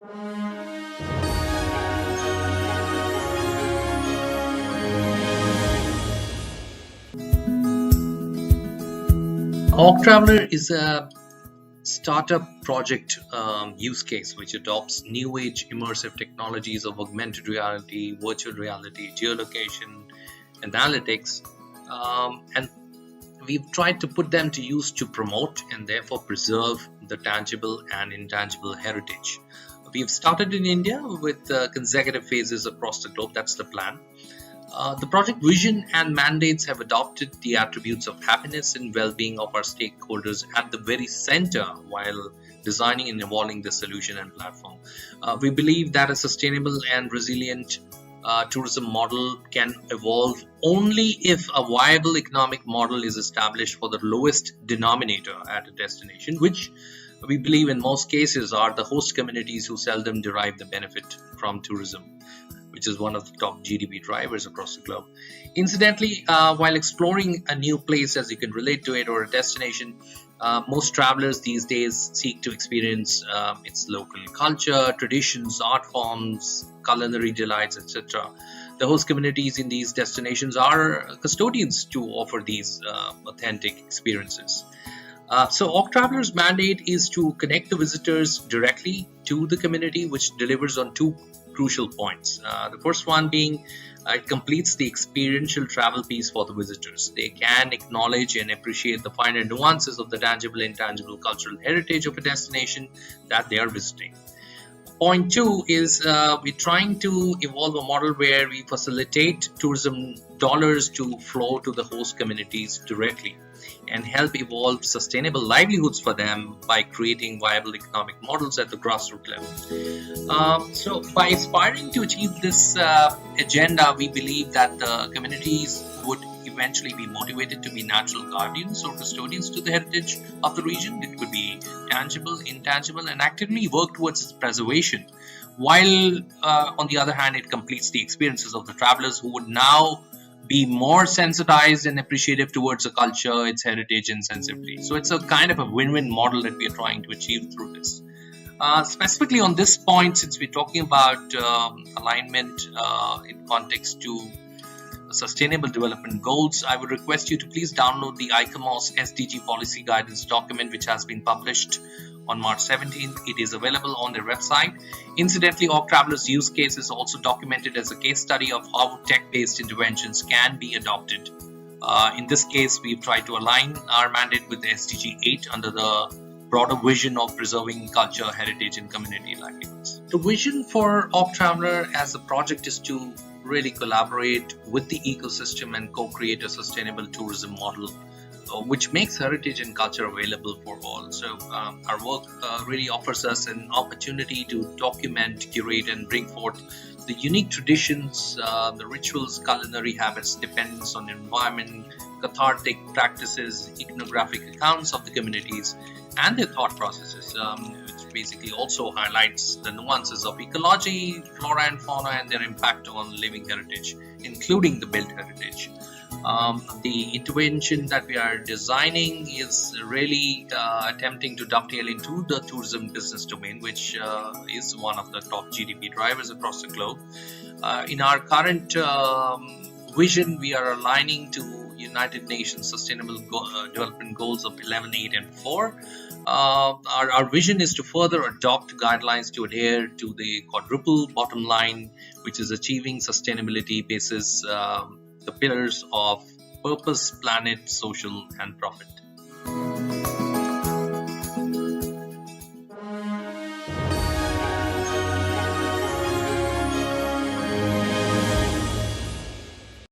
Augtraveller is a startup project use case which adopts new age immersive technologies of augmented reality, virtual reality, geolocation, analytics, and we've tried to put them to use to promote and therefore preserve the tangible and intangible heritage. We've started in India with consecutive phases across the globe. That's the plan. The project vision and mandates have adopted the attributes of happiness and well-being of our stakeholders at the very center while designing and evolving the solution and platform. We believe that a sustainable and resilient tourism model can evolve only if a viable economic model is established for the lowest denominator at a destination, which we believe in most cases are the host communities who seldom derive the benefit from tourism, which is one of the top GDP drivers across the globe. Incidentally, while exploring a new place, as you can relate to it, or a destination, most travelers these days seek to experience its local culture, traditions, art forms, culinary delights, etc. The host communities in these destinations are custodians to offer these authentic experiences. So Augtraveller's mandate is to connect the visitors directly to the community, which delivers on two crucial points. The first one being it completes the experiential travel piece for the visitors. They can acknowledge and appreciate the finer nuances of the tangible and intangible cultural heritage of a destination that they are visiting. Point two is we're trying to evolve a model where we facilitate tourism dollars to flow to the host communities directly and help evolve sustainable livelihoods for them by creating viable economic models at the grassroots level. So by aspiring to achieve this agenda, we believe that the communities would eventually be motivated to be natural guardians or custodians to the heritage of the region. It could be tangible, intangible, and actively work towards its preservation. While on the other hand, it completes the experiences of the travelers who would now be more sensitized and appreciative towards the culture, its heritage, and sensibility. So it's a kind of a win-win model that we are trying to achieve through this. Specifically on this point, since we're talking about alignment in context to Sustainable Development Goals, I would request you to please download the ICOMOS SDG Policy Guidance document, which has been published on March 17th. It is available on their website. Incidentally, Augtraveller's use case is also documented as a case study of how tech-based interventions can be adopted. In this case, we've tried to align our mandate with the SDG 8 under the broader vision of preserving culture, heritage, and community livelihoods. The vision for Augtraveller as a project is to really collaborate with the ecosystem and co-create a sustainable tourism model which makes heritage and culture available for all. So our work really offers us an opportunity to document, curate, and bring forth the unique traditions, the rituals, culinary habits, dependence on environment, cathartic practices, ethnographic accounts of the communities and their thought processes, which basically also highlights the nuances of ecology, flora and fauna, and their impact on living heritage, including the built heritage. The intervention that we are designing is really attempting to dovetail into the tourism business domain, which is one of the top GDP drivers across the globe. In our current vision, we are aligning to United Nations Sustainable Development Goals of 11, 8, and 4. Our vision is to further adopt guidelines to adhere to the quadruple bottom line, which is achieving sustainability basis the pillars of purpose, planet, social, and profit.